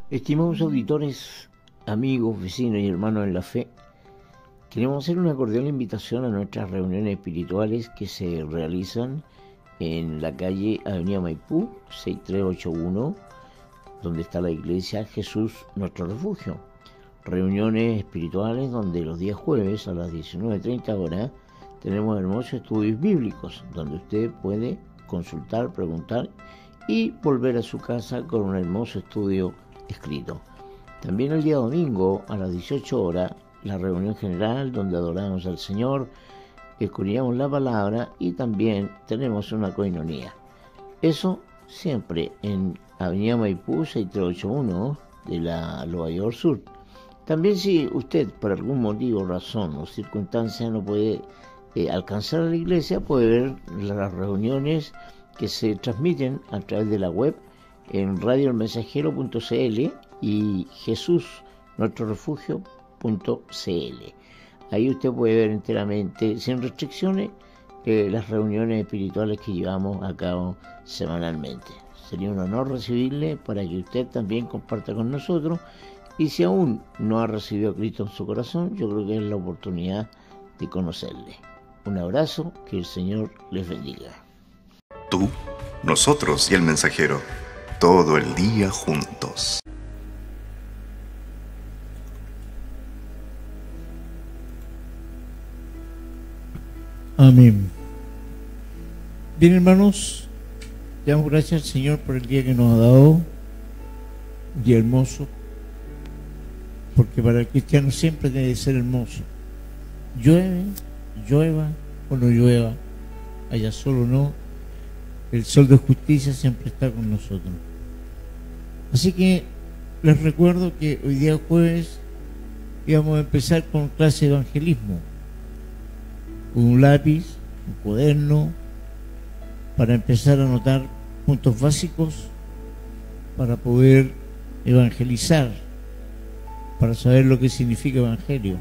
Estimados auditores, amigos, vecinos y hermanos en la fe, queremos hacer una cordial invitación a nuestras reuniones espirituales que se realizan en la calle Avenida Maipú, 6381, donde está la iglesia Jesús Nuestro Refugio. Reuniones espirituales donde los días jueves a las 19:30 horas tenemos hermosos estudios bíblicos, donde usted puede consultar, preguntar y volver a su casa con un hermoso estudio escrito. También el día domingo a las 18 horas la reunión general donde adoramos al Señor, escudriñamos la palabra y también tenemos una coinonía. Eso siempre en Avenida Maipú 6381 de la Nueva York Sur. También si usted por algún motivo, razón o circunstancia no puede alcanzar a la iglesia, puede ver las reuniones que se transmiten a través de la web en radioelmensajero.cl y jesusnuestrorefugio.cl. Ahí usted puede ver enteramente, sin restricciones, las reuniones espirituales que llevamos a cabo semanalmente. Sería un honor recibirle para que usted también comparta con nosotros, y si aún no ha recibido a Cristo en su corazón, yo creo que es la oportunidad de conocerle. Un abrazo, que el Señor les bendiga. Tú, nosotros y el mensajero, todo el día juntos. Amén. Bien, hermanos, damos gracias al Señor por el día que nos ha dado, un día hermoso, porque para el cristiano siempre debe ser hermoso. Llueva o no llueva, haya sol o no, el sol de justicia siempre está con nosotros. Así que les recuerdo que hoy día jueves íbamos a empezar con clase de evangelismo, con un lápiz, un cuaderno, para empezar a anotar puntos básicos para poder evangelizar, para saber lo que significa evangelio,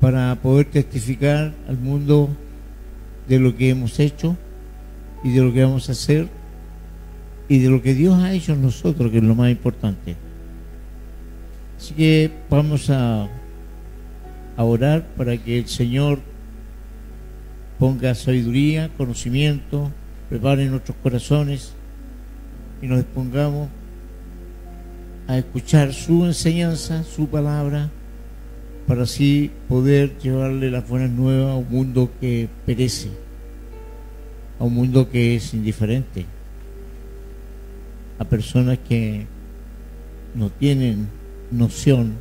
para poder testificar al mundo de lo que hemos hecho y de lo que vamos a hacer y de lo que Dios ha hecho en nosotros, que es lo más importante. Así que vamos a orar para que el Señor ponga sabiduría, conocimiento, prepare nuestros corazones y nos dispongamos a escuchar su enseñanza, su palabra, para así poder llevarle las buenas nuevas a un mundo que perece, a un mundo que es indiferente, a personas que no tienen noción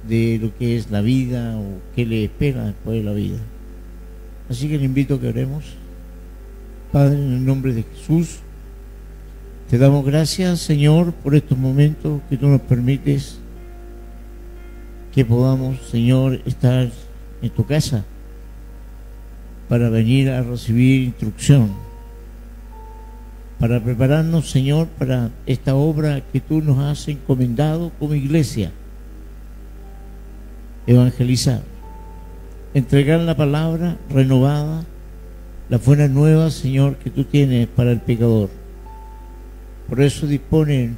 de lo que es la vida o qué le espera después de la vida. Así que le invito a que oremos. Padre, en el nombre de Jesús, te damos gracias, Señor, por estos momentos que tú nos permites que podamos, Señor, estar en tu casa para venir a recibir instrucción, para prepararnos, Señor, para esta obra que tú nos has encomendado como iglesia: evangelizar, entregar la palabra renovada, las buenas nuevas, Señor, que tú tienes para el pecador. Por eso dispone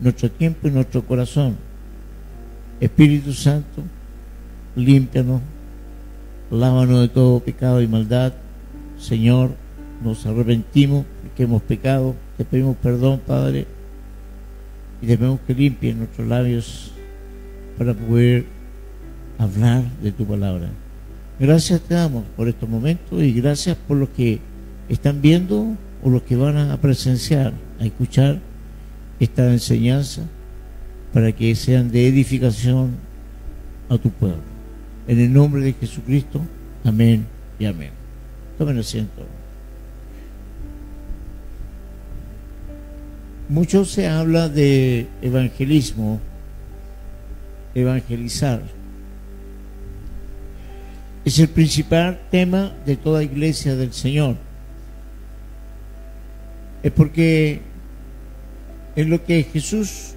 nuestro tiempo y nuestro corazón. Espíritu Santo, límpianos, lávanos de todo pecado y maldad. Señor, nos arrepentimos porque hemos pecado, te pedimos perdón, Padre, y te pedimos que limpien nuestros labios para poder hablar de tu palabra. Gracias te damos por estos momentos y gracias por los que están viendo o los que van a presenciar, a escuchar esta enseñanza, para que sean de edificación a tu pueblo. En el nombre de Jesucristo, amén y amén. Tomen asiento. Mucho se habla de evangelismo, evangelizar. Es el principal tema de toda iglesia del Señor. Es porque es lo que Jesús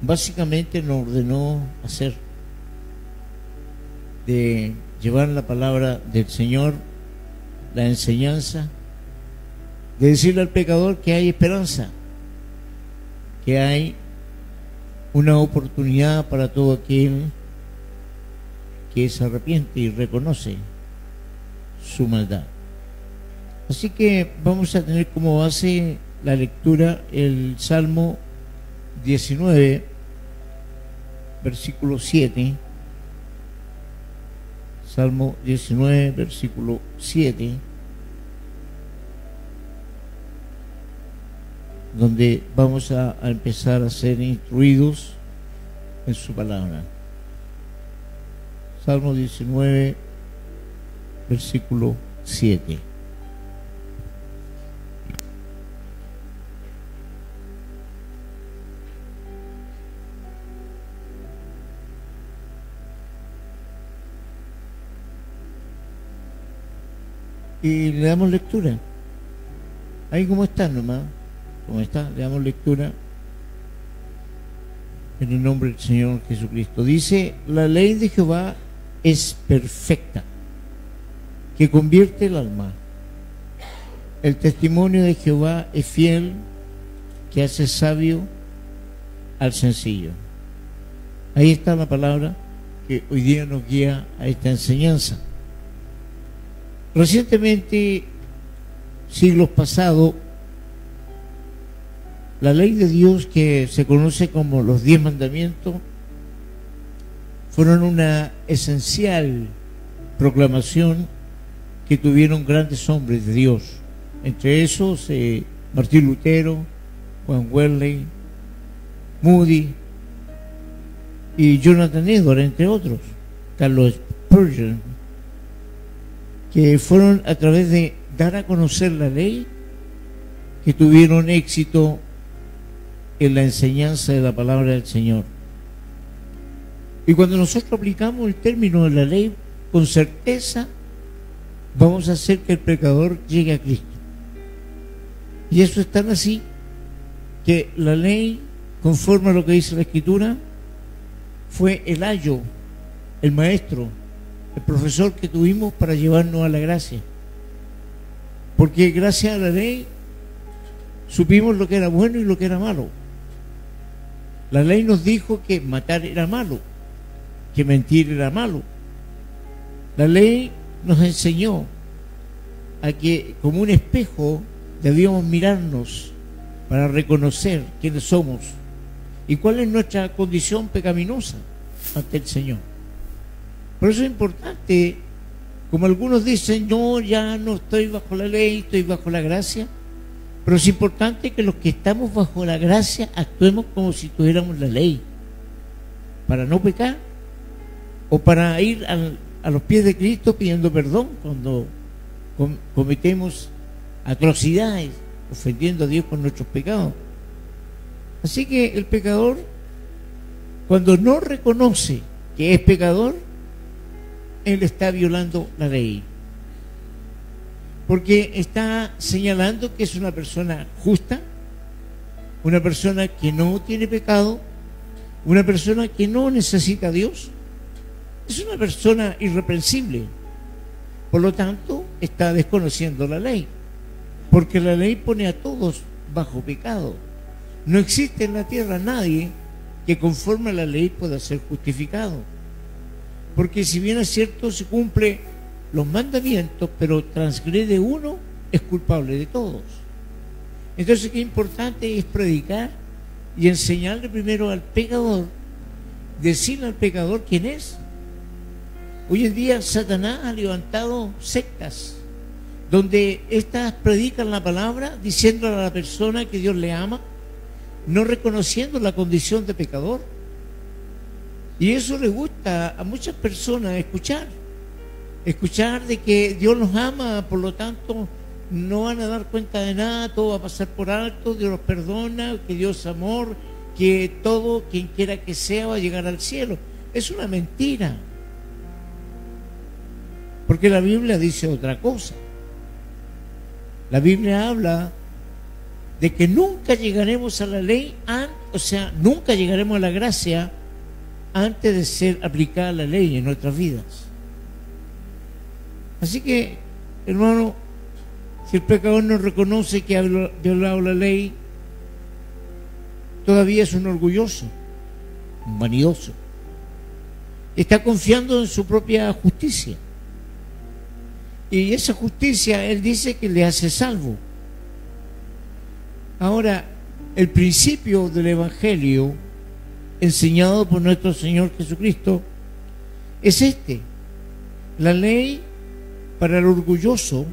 básicamente nos ordenó hacer, de llevar la palabra del Señor, la enseñanza, de decirle al pecador que hay esperanza, que hay una oportunidad para todo aquel que se arrepiente y reconoce su maldad. Así que vamos a tener como base la lectura el Salmo 19, versículo 7. Salmo 19, versículo 7, donde vamos a empezar a ser instruidos en su palabra. Salmo 19, versículo 7. Y le damos lectura. Ahí como está nomás, como está, le damos lectura en el nombre del Señor Jesucristo. Dice: la ley de Jehová es perfecta, que convierte el alma. El testimonio de Jehová es fiel, que hace sabio al sencillo. Ahí está la palabra que hoy día nos guía a esta enseñanza. Recientemente, siglos pasados, la ley de Dios, que se conoce como los 10 mandamientos, fueron una esencial proclamación que tuvieron grandes hombres de Dios. Entre esos, Martín Lutero, Juan Wesley, Moody y Jonathan Edwards, entre otros, Carlos Spurgeon, que fueron a través de dar a conocer la ley, que tuvieron éxito en la enseñanza de la palabra del Señor. Y cuando nosotros aplicamos el término de la ley con certeza, vamos a hacer que el pecador llegue a Cristo. Y eso es tan así que la ley, conforme a lo que dice la Escritura, fue el ayo, el maestro, el profesor que tuvimos para llevarnos a la gracia. Porque gracias a la ley supimos lo que era bueno y lo que era malo. La ley nos dijo que matar era malo, que mentir era malo. La ley nos enseñó a que, como un espejo, debíamos mirarnos para reconocer quiénes somos y cuál es nuestra condición pecaminosa ante el Señor. Por eso es importante, como algunos dicen: yo ya no estoy bajo la ley, estoy bajo la gracia. Pero es importante que los que estamos bajo la gracia actuemos como si tuviéramos la ley, para no pecar, o para ir a los pies de Cristo pidiendo perdón cuando cometemos atrocidades, ofendiendo a Dios con nuestros pecados. Así que el pecador, cuando no reconoce que es pecador, él está violando la ley, porque está señalando que es una persona justa, una persona que no tiene pecado, una persona que no necesita a Dios, es una persona irreprensible. Por lo tanto, está desconociendo la ley, porque la ley pone a todos bajo pecado. No existe en la tierra nadie que conforme a la ley pueda ser justificado, porque si bien es cierto, se cumple los mandamientos, pero transgrede uno, es culpable de todos. Entonces, qué importante es predicar y enseñarle primero al pecador, decirle al pecador quién es. Hoy en día Satanás ha levantado sectas donde éstas predican la palabra diciéndole a la persona que Dios le ama, no reconociendo la condición de pecador. Y eso le gusta a muchas personas escuchar de que Dios los ama, por lo tanto no van a dar cuenta de nada, todo va a pasar por alto, Dios los perdona, que Dios es amor, que todo, quien quiera que sea, va a llegar al cielo. Es una mentira, porque la Biblia dice otra cosa. La Biblia habla de que nunca llegaremos a la ley, nunca llegaremos a la gracia antes de ser aplicada la ley en nuestras vidas. Así que, hermano, si el pecador no reconoce que ha violado la ley, todavía es un orgulloso, un vanidoso. Está confiando en su propia justicia. Y esa justicia, él dice que le hace salvo. Ahora, el principio del Evangelio enseñado por nuestro Señor Jesucristo es este: la ley para el orgulloso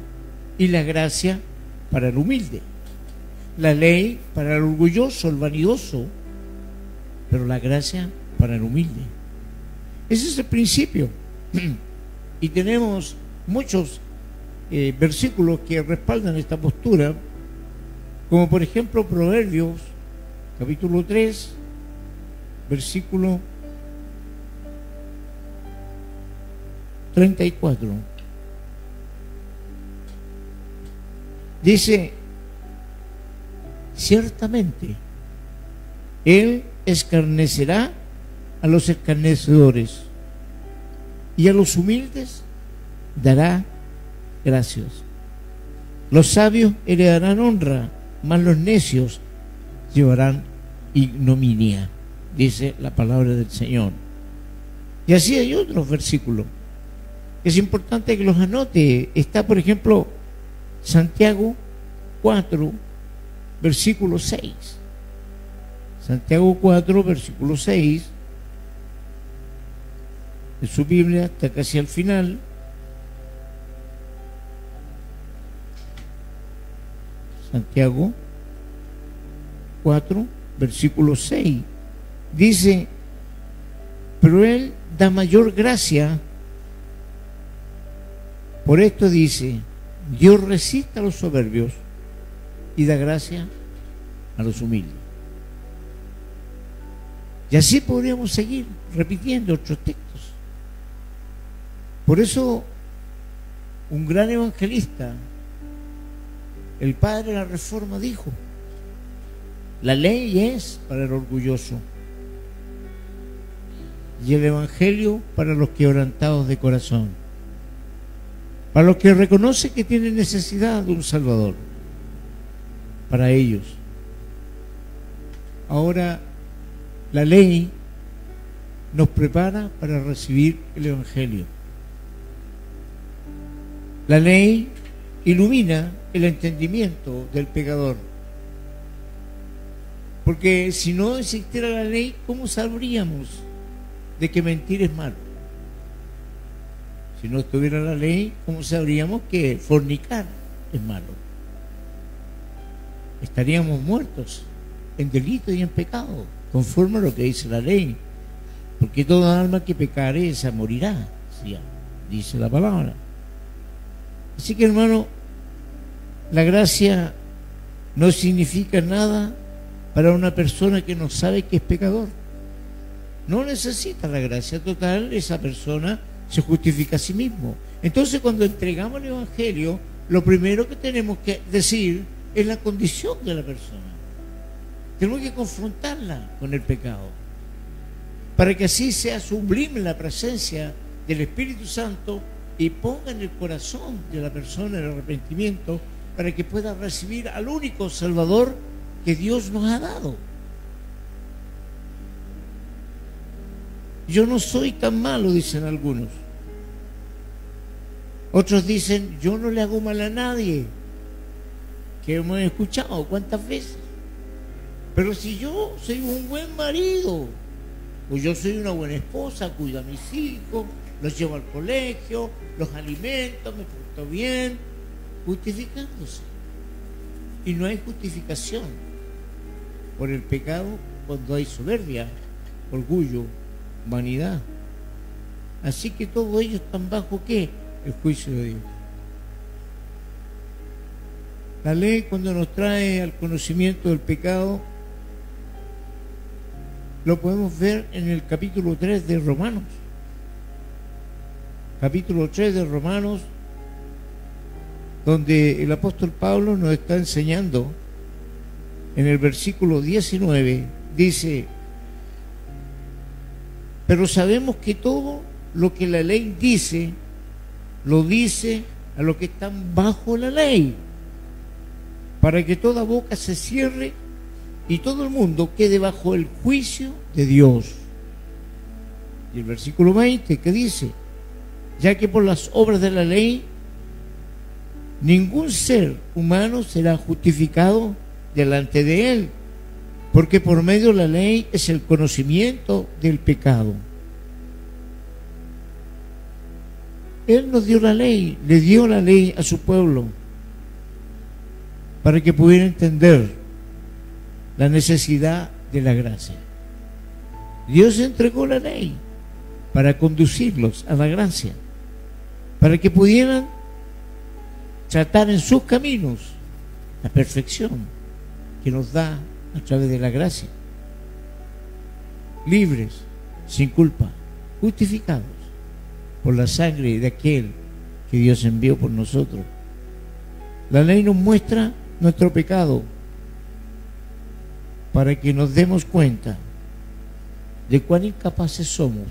y la gracia para el humilde. La ley para el orgulloso, el vanidoso, pero la gracia para el humilde. Ese es el principio. Y tenemos muchos versículos que respaldan esta postura, como por ejemplo Proverbios capítulo 3, versículo 34. Dice: ciertamente él escarnecerá a los escarnecedores y a los humildes dará gracias. Los sabios heredarán honra, mas los necios llevarán ignominia, dice la palabra del Señor. Y así hay otros versículos. Es importante que los anote. Está, por ejemplo, Santiago 4, versículo 6. Santiago 4, versículo 6. En su Biblia está casi al final. Santiago 4, versículo 6. Dice: pero él da mayor gracia. Por esto dice: Dios resiste a los soberbios y da gracia a los humildes. Y así podríamos seguir repitiendo otros textos. Por eso, un gran evangelista, el padre de la Reforma, dijo: la ley es para el orgulloso y el evangelio para los quebrantados de corazón, para los que reconocen que tienen necesidad de un Salvador, para ellos. Ahora, la ley nos prepara para recibir el evangelio. La ley ilumina el entendimiento del pecador, porque si no existiera la ley, ¿cómo sabríamos de que mentir es malo? Si no estuviera la ley, ¿cómo sabríamos que fornicar es malo? Estaríamos muertos en delito y en pecado, conforme a lo que dice la ley, porque toda alma que pecare, esa morirá, ¿sí? Dice la palabra. Así que, hermano, la gracia no significa nada para una persona que no sabe que es pecador. No necesita la gracia total, esa persona se justifica a sí mismo. Entonces, cuando entregamos el evangelio, lo primero que tenemos que decir es la condición de la persona. Tenemos que confrontarla con el pecado, para que así sea sublime la presencia del Espíritu Santo y ponga en el corazón de la persona el arrepentimiento, para que pueda recibir al único Salvador que Dios nos ha dado. Yo no soy tan malo, dicen algunos. Otros dicen: yo no le hago mal a nadie. Que hemos escuchado cuántas veces. Pero si yo soy un buen marido, o yo soy una buena esposa, cuido a mis hijos, los llevo al colegio, los alimento, me porto bien, justificándose. Y no hay justificación por el pecado cuando hay soberbia, orgullo, vanidad. Así que todos ellos están bajo ¿qué? El juicio de Dios. La ley, cuando nos trae al conocimiento del pecado, lo podemos ver en el capítulo 3 de Romanos. Capítulo 3 de Romanos, donde el apóstol Pablo nos está enseñando en el versículo 19, dice: pero sabemos que todo lo que la ley dice, lo dice a los que están bajo la ley, para que toda boca se cierre y todo el mundo quede bajo el juicio de Dios. Y el versículo 20 que dice: ya que por las obras de la ley ningún ser humano será justificado delante de él, porque por medio de la ley es el conocimiento del pecado. Él nos dio la ley, le dio la ley a su pueblo para que pudiera entender la necesidad de la gracia. Dios entregó la ley para conducirlos a la gracia, para que pudieran tratar en sus caminos la perfección que nos da a través de la gracia, libres, sin culpa, justificados por la sangre de aquel que Dios envió por nosotros. La ley nos muestra nuestro pecado para que nos demos cuenta de cuán incapaces somos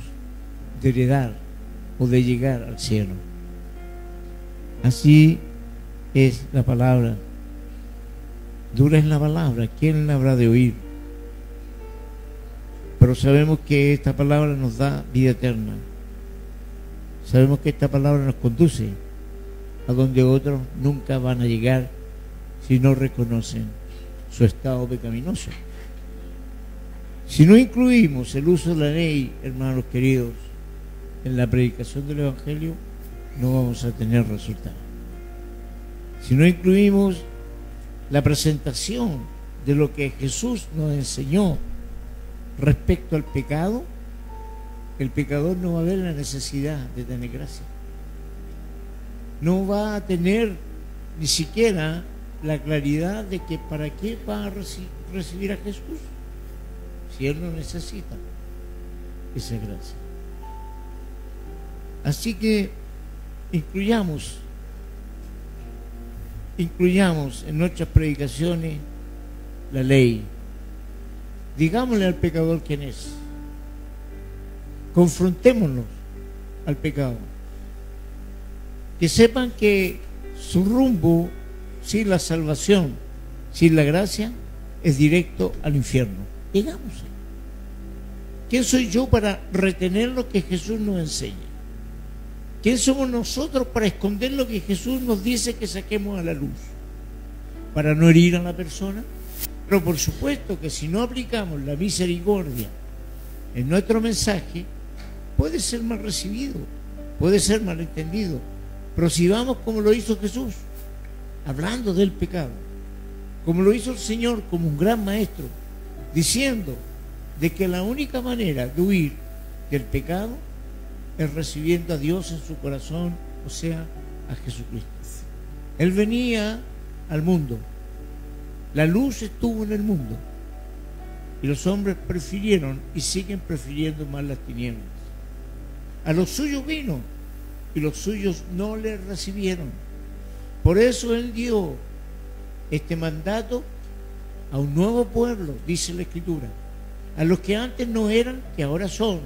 de heredar o de llegar al cielo. Así es la palabra. Dura es la palabra, ¿quién la habrá de oír? Pero sabemos que esta palabra nos da vida eterna. Sabemos que esta palabra nos conduce a donde otros nunca van a llegar si no reconocen su estado pecaminoso. Si no incluimos el uso de la ley, hermanos queridos, en la predicación del Evangelio, no vamos a tener resultado. Si no incluimos la presentación de lo que Jesús nos enseñó respecto al pecado, el pecador no va a ver la necesidad de tener gracia. No va a tener ni siquiera la claridad de que para qué va a recibir a Jesús si él no necesita esa gracia. Así que incluyamos en nuestras predicaciones la ley. Digámosle al pecador quién es. Confrontémonos al pecado. Que sepan que su rumbo sin la salvación, sin la gracia, es directo al infierno. Digámosle. ¿Quién soy yo para retener lo que Jesús nos enseña? ¿Quién somos nosotros para esconder lo que Jesús nos dice que saquemos a la luz? ¿Para no herir a la persona? Pero por supuesto que si no aplicamos la misericordia en nuestro mensaje, puede ser mal recibido, puede ser mal entendido. Pero si vamos como lo hizo Jesús, hablando del pecado, como lo hizo el Señor como un gran maestro, diciendo de que la única manera de huir del pecado es recibiendo a Dios en su corazón, o sea, a Jesucristo. Él venía al mundo, la luz estuvo en el mundo, y los hombres prefirieron y siguen prefiriendo más las tinieblas. A los suyos vino, y los suyos no le recibieron. Por eso Él dio este mandato a un nuevo pueblo, dice la Escritura, a los que antes no eran, que ahora son,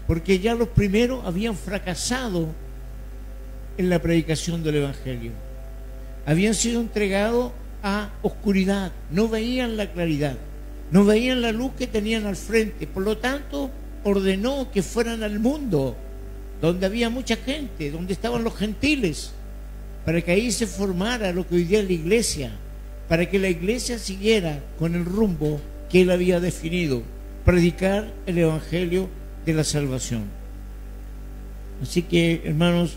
porque ya los primeros habían fracasado en la predicación del Evangelio. Habían sido entregados a oscuridad, no veían la claridad, no veían la luz que tenían al frente. Por lo tanto, ordenó que fueran al mundo, donde había mucha gente, donde estaban los gentiles, para que ahí se formara lo que hoy día es la iglesia, para que la iglesia siguiera con el rumbo que Él había definido, predicar el Evangelio de la salvación. Así que, hermanos,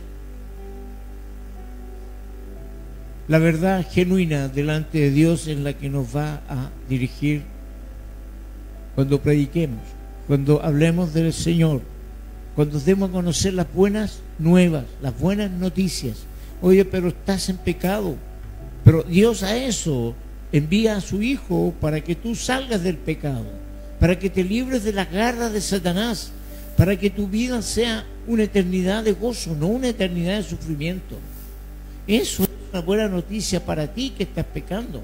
la verdad genuina delante de Dios es la que nos va a dirigir cuando prediquemos, cuando hablemos del Señor, cuando demos a conocer las buenas nuevas, las buenas noticias. Oye, pero estás en pecado, pero Dios a eso envía a su Hijo para que tú salgas del pecado, para que te libres de las garras de Satanás, para que tu vida sea una eternidad de gozo, no una eternidad de sufrimiento. Eso es una buena noticia para ti que estás pecando,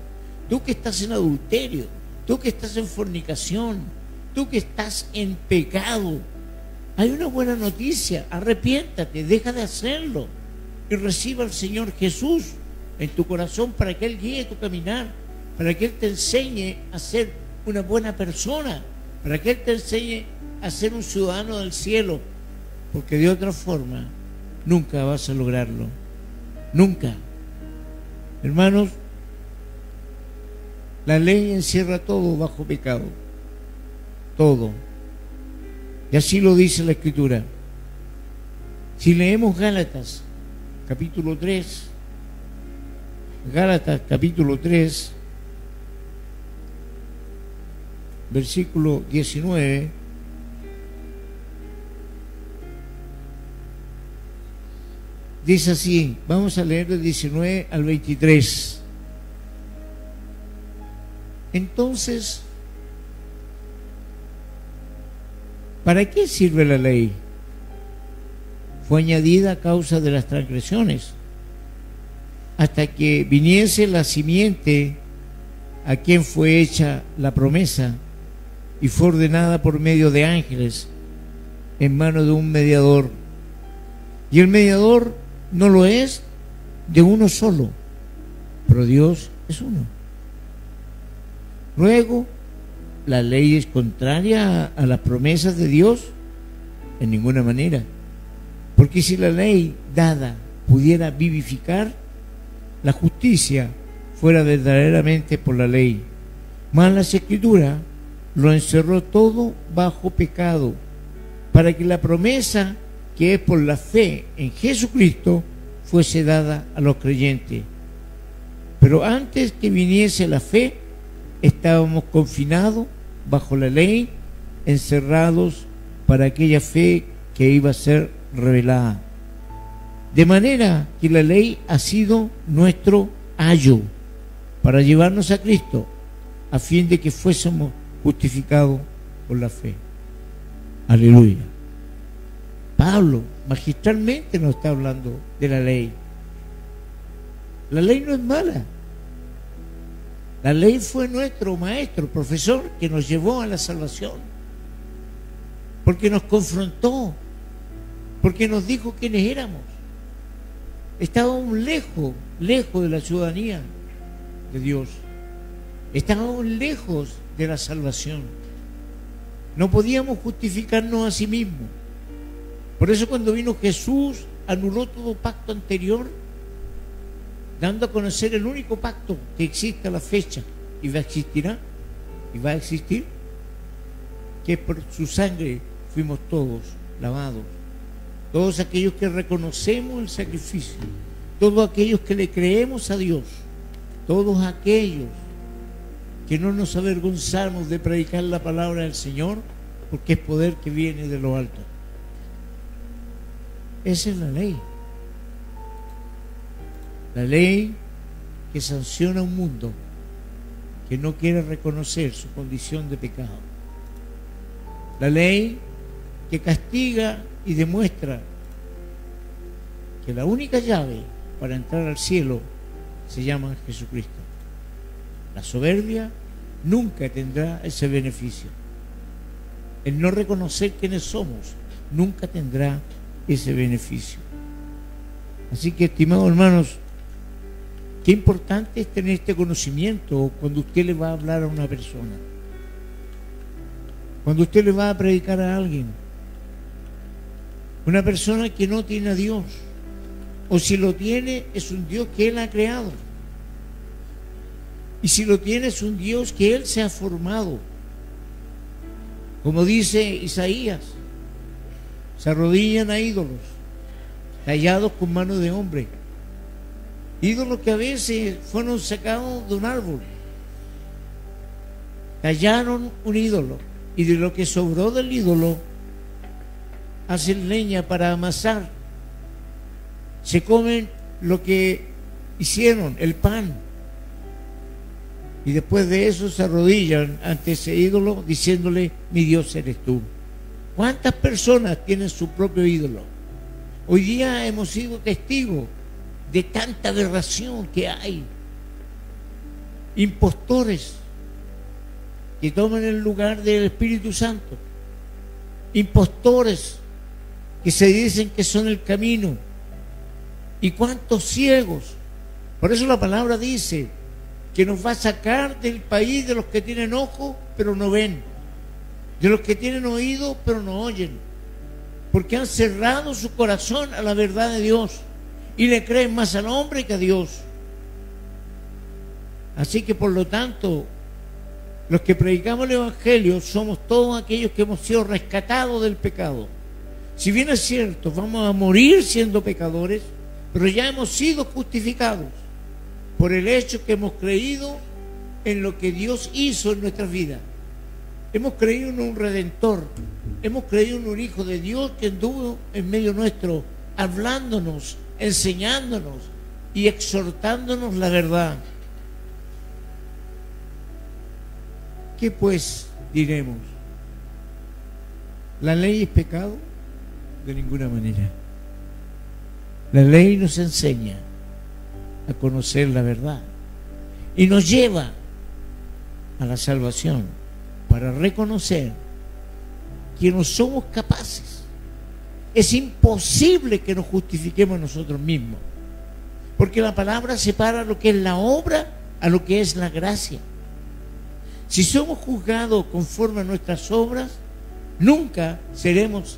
tú que estás en adulterio, tú que estás en fornicación, tú que estás en pecado. Hay una buena noticia: arrepiéntate, deja de hacerlo y reciba al Señor Jesús en tu corazón para que Él guíe tu caminar, para que Él te enseñe a ser una buena persona, para que Él te enseñe a ser un ciudadano del cielo, porque de otra forma nunca vas a lograrlo, nunca. Hermanos, la ley encierra todo bajo pecado, todo, y así lo dice la Escritura. Si leemos Gálatas capítulo 3, Gálatas capítulo 3, versículo 19, dice así, vamos a leer del 19 al 23. Entonces, ¿para qué sirve la ley? Fue añadida a causa de las transgresiones, hasta que viniese la simiente a quien fue hecha la promesa y fue ordenada por medio de ángeles en mano de un mediador. Y el mediador no lo es de uno solo, pero Dios es uno. Luego, ¿la ley es contraria a las promesas de Dios? En ninguna manera. Porque si la ley dada pudiera vivificar, la justicia fuera verdaderamente por la ley. Mas las Escrituras lo encerró todo bajo pecado, para que la promesa que es por la fe en Jesucristo fuese dada a los creyentes. Pero antes que viniese la fe, estábamos confinados bajo la ley, encerrados para aquella fe que iba a ser revelada. De manera que la ley ha sido nuestro ayo para llevarnos a Cristo, a fin de que fuésemos justificados por la fe. Aleluya. Pablo magistralmente nos está hablando de la ley. La ley no es mala. La ley fue nuestro maestro, profesor, que nos llevó a la salvación, porque nos confrontó, porque nos dijo quiénes éramos. Estábamos lejos de la ciudadanía de Dios. Estábamos lejos de la salvación. No podíamos justificarnos a sí mismos. Por eso cuando vino Jesús, anuló todo pacto anterior, dando a conocer el único pacto que existe a la fecha y va a existir, que por su sangre fuimos todos lavados. Todos aquellos que reconocemos el sacrificio, todos aquellos que le creemos a Dios, todos aquellos que no nos avergonzamos de predicar la palabra del Señor, porque es poder que viene de lo alto. Esa es la ley. La ley que sanciona a un mundo que no quiere reconocer su condición de pecado. La ley que castiga y demuestra que la única llave para entrar al cielo se llama Jesucristo. La soberbia nunca tendrá ese beneficio. El no reconocer quiénes somos nunca tendrá ese beneficio. Así que, estimados hermanos, qué importante es tener este conocimiento cuando usted le va a hablar a una persona, cuando usted le va a predicar a alguien. Una persona que no tiene a Dios, o si lo tiene, es un Dios que Él ha creado. Y si lo tiene, es un Dios que Él se ha formado. Como dice Isaías, se arrodillan a ídolos tallados con mano de hombre. Ídolos que a veces fueron sacados de un árbol. Tallaron un ídolo y de lo que sobró del ídolo hacen leña para amasar. Se comen lo que hicieron, el pan. Y después de eso se arrodillan ante ese ídolo diciéndole: mi Dios eres tú. ¿Cuántas personas tienen su propio ídolo? Hoy día hemos sido testigos de tanta aberración que hay. Impostores que toman el lugar del Espíritu Santo. Impostores que se dicen que son el camino. ¿Y cuántos ciegos? Por eso la palabra dice que nos va a sacar del país de los que tienen ojos pero no ven, de los que tienen oído pero no oyen, porque han cerrado su corazón a la verdad de Dios y le creen más al hombre que a Dios. Así que por lo tanto, los que predicamos el Evangelio somos todos aquellos que hemos sido rescatados del pecado. Si bien es cierto, vamos a morir siendo pecadores, pero ya hemos sido justificados por el hecho que hemos creído en lo que Dios hizo en nuestras vidas. Hemos creído en un Redentor, hemos creído en un Hijo de Dios que anduvo en medio nuestro, hablándonos, enseñándonos y exhortándonos la verdad. ¿Qué pues diremos? ¿La ley es pecado? De ninguna manera. La ley nos enseña a conocer la verdad y nos lleva a la salvación para reconocer que no somos capaces. Es imposible que nos justifiquemos nosotros mismos, porque la palabra separa lo que es la obra a lo que es la gracia. Si somos juzgados conforme a nuestras obras, nunca seremos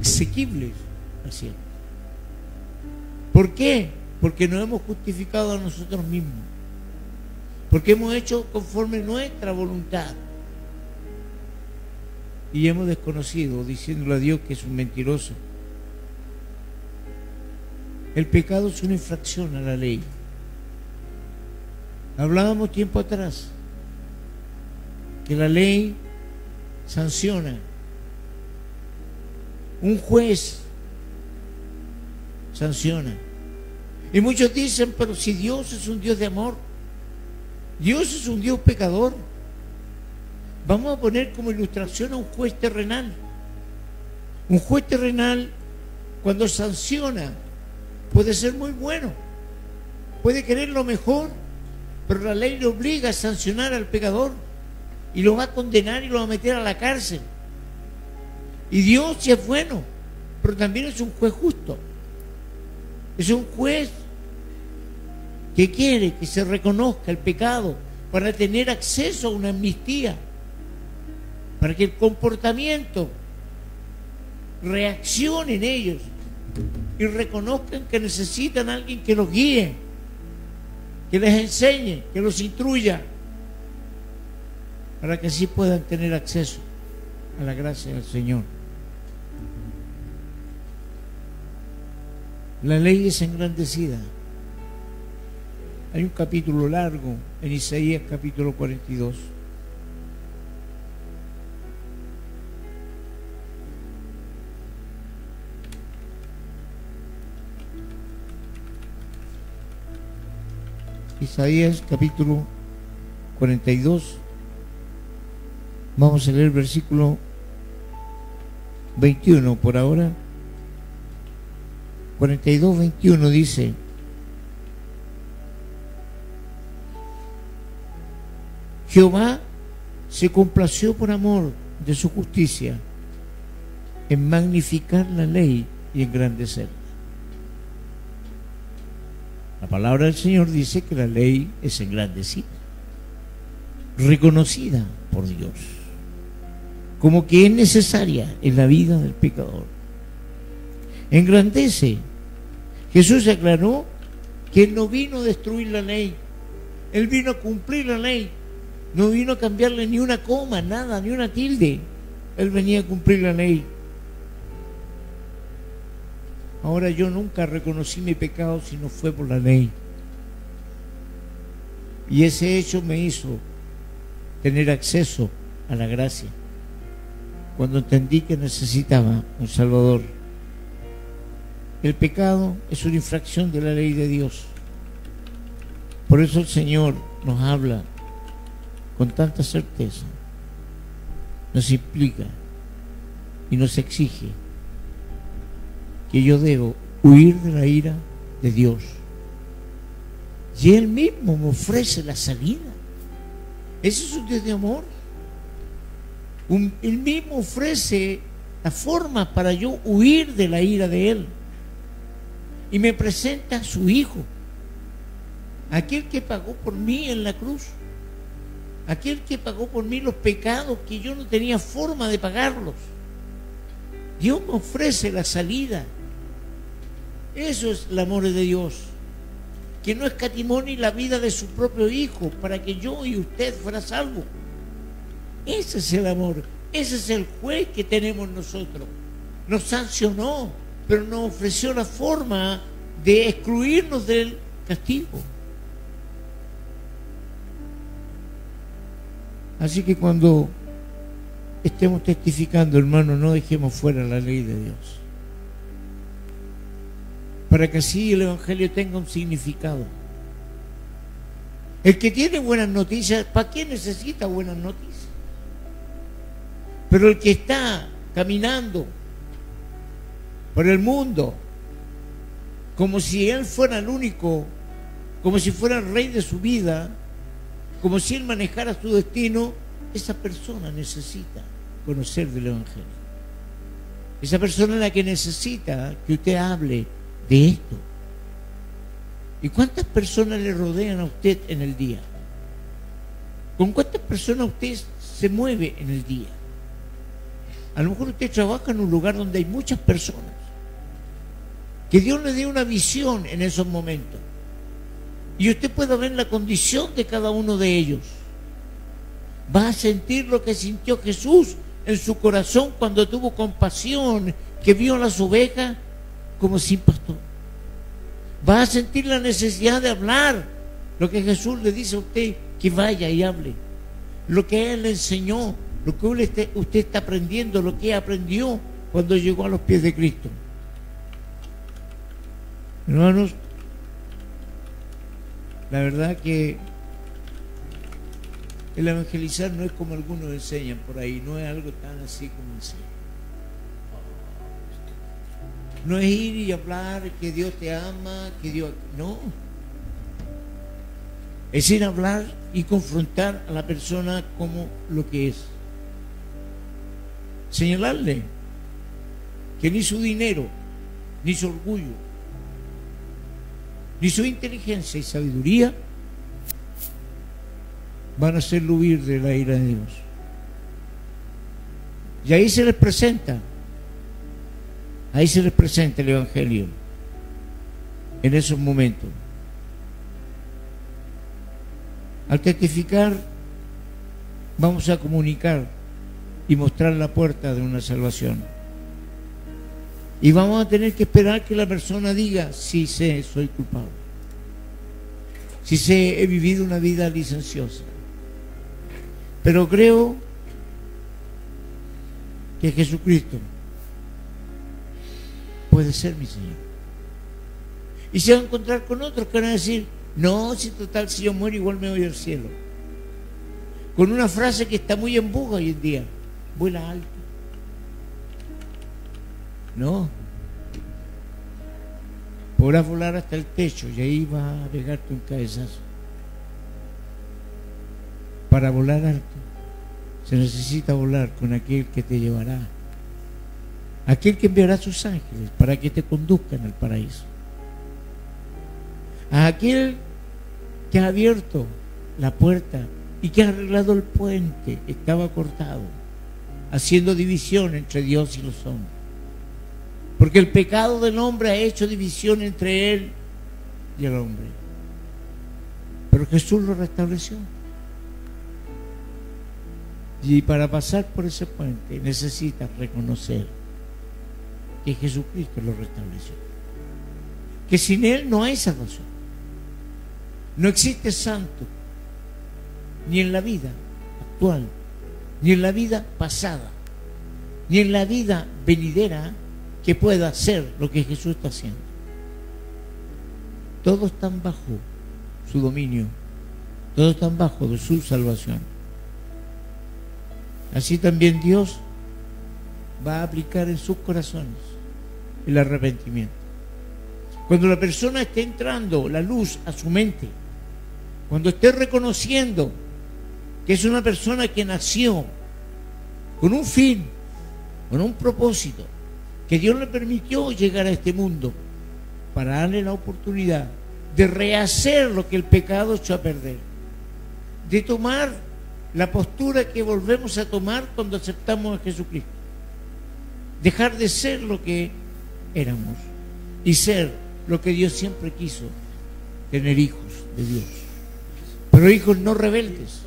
asequibles al cielo. ¿Por qué? Porque nos hemos justificado a nosotros mismos, porque hemos hecho conforme nuestra voluntad y hemos desconocido, diciéndole a Dios que es un mentiroso. El pecado es una infracción a la ley. Hablábamos tiempo atrás que la ley sanciona. Un juez sanciona. Y muchos dicen, pero si Dios es un Dios de amor, Dios es un Dios pecador. Vamos a poner como ilustración a un juez terrenal. Un juez terrenal, cuando sanciona, puede ser muy bueno, puede querer lo mejor, pero la ley le obliga a sancionar al pecador y lo va a condenar y lo va a meter a la cárcel. Y Dios sí es bueno, pero también es un juez justo. Es un juez que quiere que se reconozca el pecado para tener acceso a una amnistía, para que el comportamiento reaccione en ellos y reconozcan que necesitan a alguien que los guíe, que les enseñe, que los instruya, para que así puedan tener acceso a la gracia del Señor. La ley es engrandecida. Hay un capítulo largo en Isaías capítulo 42. Isaías capítulo 42. Vamos a leer el versículo 21 por ahora. 42, 21 dice: Jehová se complació por amor de su justicia en magnificar la ley y engrandecerla. La palabra del Señor dice que la ley es engrandecida, reconocida por Dios como que es necesaria en la vida del pecador. Engrandece. Jesús aclaró que Él no vino a destruir la ley, Él vino a cumplir la ley. No vino a cambiarle ni una coma, nada, ni una tilde. Él venía a cumplir la ley. Ahora yo nunca reconocí mi pecado si no fue por la ley. Y ese hecho me hizo tener acceso a la gracia cuando entendí que necesitaba un Salvador. El pecado es una infracción de la ley de Dios. Por eso el Señor nos habla con tanta certeza, nos implica y nos exige que yo debo huir de la ira de Dios. Y Él mismo me ofrece la salida. Ese es un Dios de amor. Él mismo ofrece la forma para yo huir de la ira de Él. Y me presenta a su Hijo, aquel que pagó por mí en la cruz, aquel que pagó por mí los pecados que yo no tenía forma de pagarlos. Dios me ofrece la salida. Eso es el amor de Dios, que no escatimó ni la vida de su propio Hijo para que yo y usted fuera salvo. Ese es el amor, ese es el juez que tenemos nosotros. Nos sancionó, pero nos ofreció la forma de excluirnos del castigo. Así que cuando estemos testificando, hermano, no dejemos fuera la ley de Dios, para que así el Evangelio tenga un significado. El que tiene buenas noticias, ¿para qué necesita buenas noticias? Pero el que está caminando por el mundo como si él fuera el único, como si fuera el rey de su vida, como si él manejara su destino, esa persona necesita conocer del Evangelio. Esa persona es la que necesita que usted hable de esto. ¿Y cuántas personas le rodean a usted en el día? ¿Con cuántas personas usted se mueve en el día? A lo mejor usted trabaja en un lugar donde hay muchas personas. Que Dios le dé una visión en esos momentos. Y usted pueda ver la condición de cada uno de ellos. Va a sentir lo que sintió Jesús en su corazón cuando tuvo compasión, que vio a las ovejas como sin pastor. Va a sentir la necesidad de hablar lo que Jesús le dice a usted, que vaya y hable. Lo que Él le enseñó, lo que usted está aprendiendo, lo que aprendió cuando llegó a los pies de Cristo. Hermanos, la verdad que el evangelizar no es como algunos enseñan por ahí, no es algo tan así como así. No es ir y hablar que Dios te ama, que Dios... No. Es ir a hablar y confrontar a la persona como lo que es. Señalarle que ni su dinero, ni su orgullo, ni su inteligencia y sabiduría van a hacerlo huir de la ira de Dios. Y ahí se les presenta el Evangelio en esos momentos. Al testificar vamos a comunicar y mostrar la puerta de una salvación. Y vamos a tener que esperar que la persona diga: sí sé, soy culpable. Sí sé, he vivido una vida licenciosa. Pero creo que Jesucristo puede ser mi Señor. Y se va a encontrar con otros que van a decir: no, si total, si yo muero igual me voy al cielo. Con una frase que está muy en boga hoy en día: vuela alto. No. Podrás volar hasta el techo y ahí vas a pegarte un cabezazo. Para volar alto se necesita volar con aquel que te llevará, aquel que enviará a sus ángeles para que te conduzcan al paraíso, a aquel que ha abierto la puerta y que ha arreglado el puente, estaba cortado, haciendo división entre Dios y los hombres, porque el pecado del hombre ha hecho división entre él y el hombre, pero Jesús lo restableció. Y para pasar por ese puente necesitas reconocer que Jesucristo lo restableció, que sin Él no hay salvación. No existe santo, ni en la vida actual, ni en la vida pasada, ni en la vida venidera, que pueda hacer lo que Jesús está haciendo. Todos están bajo su dominio, todos están bajo de su salvación. Así también Dios va a aplicar en sus corazones el arrepentimiento. Cuando la persona esté entrando la luz a su mente, cuando esté reconociendo que es una persona que nació con un fin, con un propósito, que Dios le permitió llegar a este mundo para darle la oportunidad de rehacer lo que el pecado echó a perder, de tomar la postura que volvemos a tomar cuando aceptamos a Jesucristo, dejar de ser lo que éramos y ser lo que Dios siempre quiso, tener hijos de Dios, pero hijos no rebeldes,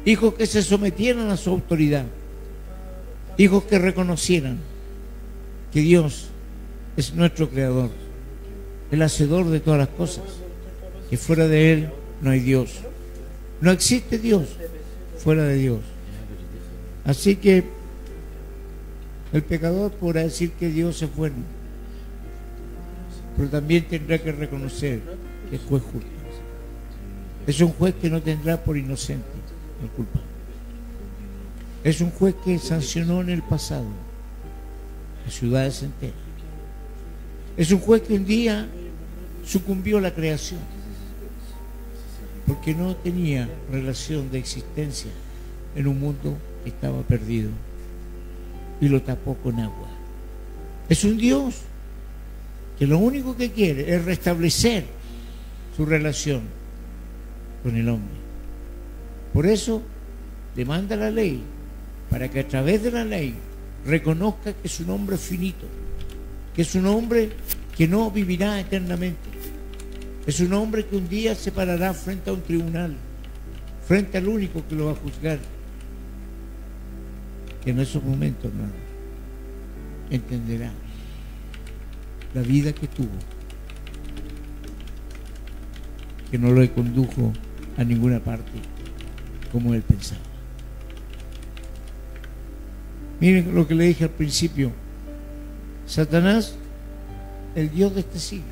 hijos que se sometieran a su autoridad, hijos que reconocieran que Dios es nuestro creador, el hacedor de todas las cosas, que fuera de Él no hay Dios, no existe Dios fuera de Dios. Así que el pecador podrá decir que Dios es bueno, pero también tendrá que reconocer que es juez justo. Es un juez que no tendrá por inocente el culpable. Es un juez que sancionó en el pasado a ciudades enteras. Es un juez que un día sucumbió a la creación porque no tenía relación de existencia en un mundo que estaba perdido y lo tapó con agua. Es un Dios que lo único que quiere es restablecer su relación con el hombre. Por eso le manda la ley, para que a través de la ley reconozca que es un hombre finito, que es un hombre que no vivirá eternamente, es un hombre que un día se parará frente a un tribunal, frente al único que lo va a juzgar, que en esos momentos, hermano, entenderá la vida que tuvo, que no lo condujo a ninguna parte como él pensaba. Miren lo que le dije al principio. Satanás, el Dios de este siglo,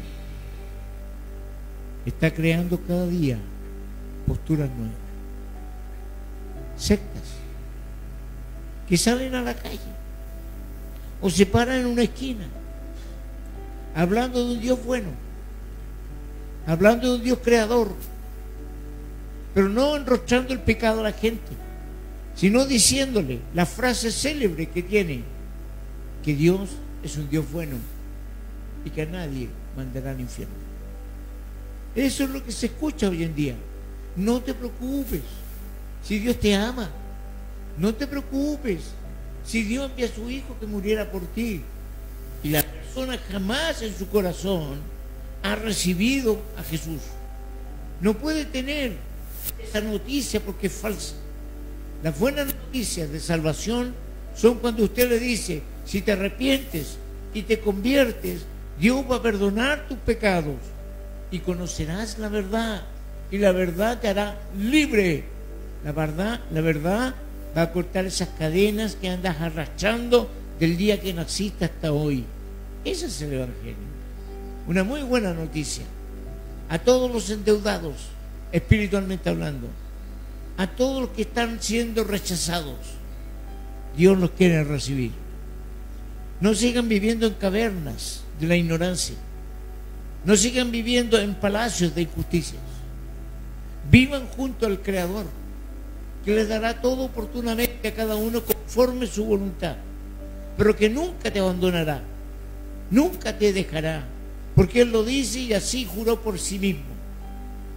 está creando cada día posturas nuevas, sectas que salen a la calle o se paran en una esquina hablando de un Dios bueno, hablando de un Dios creador, pero no enrostrando el pecado a la gente, sino diciéndole la frase célebre que tiene, que Dios es un Dios bueno y que a nadie mandará al infierno. Eso es lo que se escucha hoy en día. No te preocupes si Dios te ama, no te preocupes si Dios envía a su Hijo que muriera por ti. Y la persona jamás en su corazón ha recibido a Jesús. No puede tener esa noticia porque es falsa. Las buenas noticias de salvación son cuando usted le dice: si te arrepientes y te conviertes, Dios va a perdonar tus pecados y conocerás la verdad, y la verdad te hará libre. La verdad va a cortar esas cadenas que andas arrastrando del día que naciste hasta hoy. Ese es el Evangelio. Una muy buena noticia a todos los endeudados, espiritualmente hablando, a todos los que están siendo rechazados. Dios los quiere recibir. No sigan viviendo en cavernas de la ignorancia, no sigan viviendo en palacios de injusticias. Vivan junto al Creador, que les dará todo oportunamente a cada uno conforme su voluntad, pero que nunca te abandonará, nunca te dejará, porque Él lo dice y así juró por sí mismo.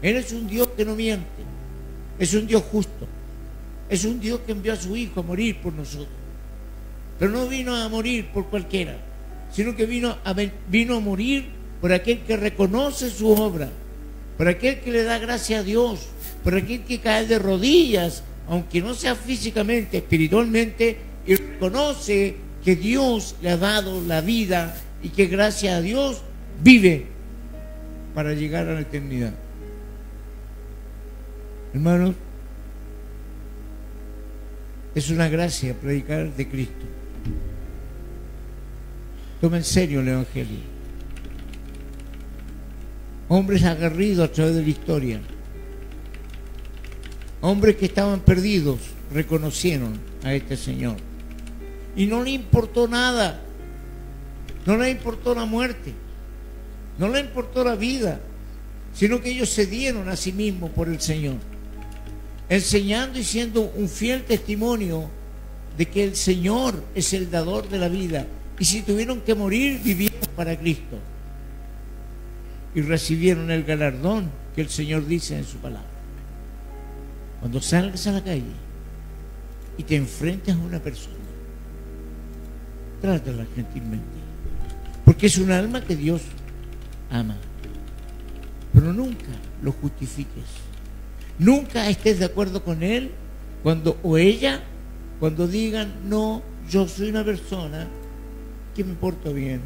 Él es un Dios que no miente, es un Dios justo, es un Dios que envió a su Hijo a morir por nosotros, pero no vino a morir por cualquiera, sino que vino a morir por aquel que reconoce su obra, por aquel que le da gracia a Dios, por aquel que cae de rodillas, aunque no sea físicamente, espiritualmente, y reconoce que Dios le ha dado la vida y que gracias a Dios vive para llegar a la eternidad. Hermanos, es una gracia predicar de Cristo. Toma en serio el Evangelio. Hombres aguerridos a través de la historia, hombres que estaban perdidos, reconocieron a este Señor y no le importó nada, no le importó la muerte, no le importó la vida, sino que ellos se dieron a sí mismos por el Señor, enseñando y siendo un fiel testimonio de que el Señor es el dador de la vida, y si tuvieron que morir, vivieron para Cristo. y recibieron el galardón que el Señor dice en su palabra. Cuando salgas a la calle y te enfrentas a una persona, trátala gentilmente, porque es un alma que Dios ama. Pero nunca lo justifiques, nunca estés de acuerdo con él cuando o ella, cuando digan: no, yo soy una persona que me porto bien,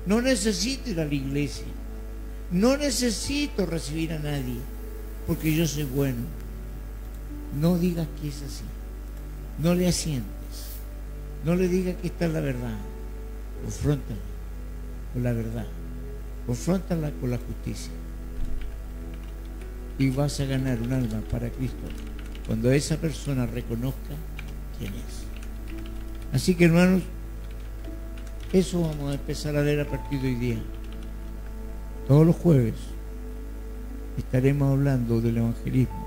no necesito ir a la iglesia, no necesito recibir a nadie porque yo soy bueno. No digas que es así, no le asientes, no le digas que está en la verdad. Confróntala con la verdad, confróntala con la justicia, y vas a ganar un alma para Cristo cuando esa persona reconozca quién es. Así que, hermanos, eso vamos a empezar a leer a partir de hoy día. Todos los jueves estaremos hablando del evangelismo,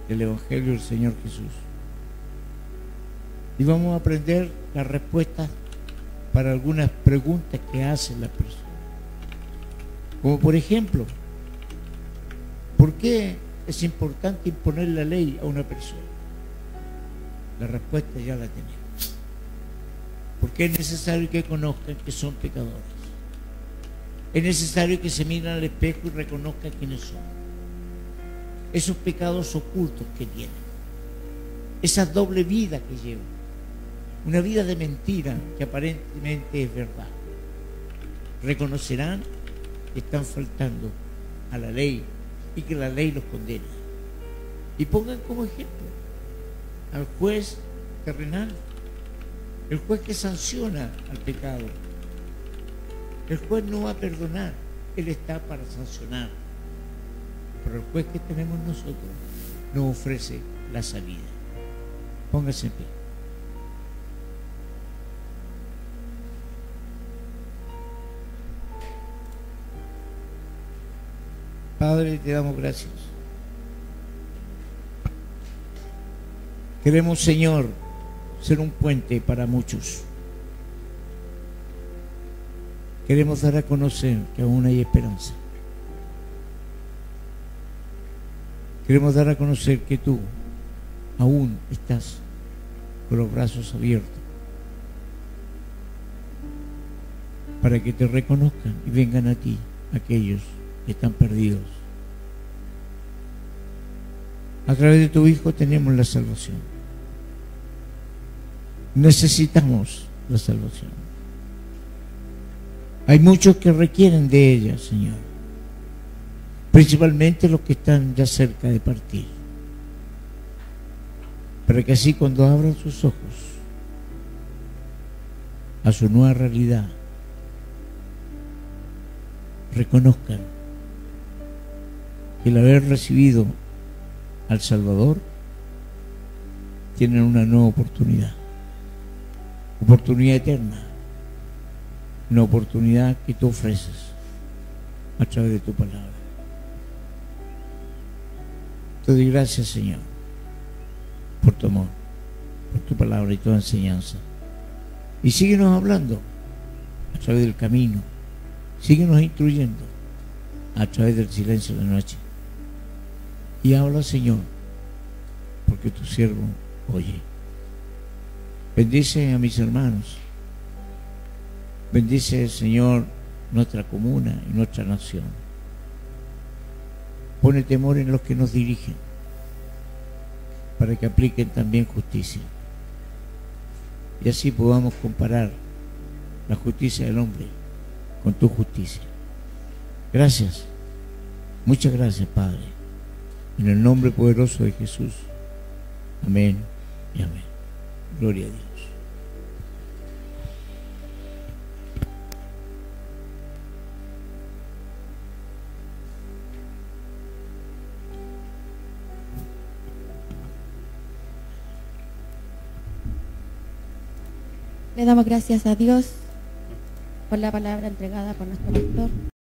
del evangelio del Señor Jesús, y vamos a aprender las respuestas para algunas preguntas que hacen las personas, como por ejemplo: ¿por qué es importante imponer la ley a una persona? La respuesta ya la tenemos. Porque es necesario que conozcan que son pecadores. Es necesario que se miren al espejo y reconozcan quiénes son. Esos pecados ocultos que tienen. Esa doble vida que llevan. Una vida de mentira que aparentemente es verdad. Reconocerán que están faltando a la ley y que la ley los condena. Y pongan como ejemplo al juez terrenal, el juez que sanciona al pecado. El juez no va a perdonar, él está para sancionar. Pero el juez que tenemos nosotros nos ofrece la salida. Póngase en pie. Padre, te damos gracias. Queremos, Señor, ser un puente para muchos. Queremos dar a conocer que aún hay esperanza. Queremos dar a conocer que tú aún estás con los brazos abiertos para que te reconozcan y vengan a ti aquellos que están perdidos. A través de tu Hijo tenemos la salvación. Necesitamos la salvación. Hay muchos que requieren de ella, Señor, principalmente los que están ya cerca de partir, para que así, cuando abran sus ojos a su nueva realidad, reconozcan que el haber recibido al Salvador tienen una nueva oportunidad eterna, una oportunidad que tú ofreces a través de tu palabra. Te doy gracias, Señor, por tu amor, por tu palabra y tu enseñanza. Y síguenos hablando a través del camino, síguenos instruyendo a través del silencio de la noche. Y habla, Señor, porque tu siervo oye. Bendice a mis hermanos. Bendice, Señor, nuestra comuna y nuestra nación. Pone temor en los que nos dirigen, para que apliquen también justicia. Y así podamos comparar la justicia del hombre con tu justicia. Gracias. Muchas gracias, Padre. En el nombre poderoso de Jesús. Amén y amén. Gloria a Dios. Le damos gracias a Dios por la palabra entregada por nuestro pastor.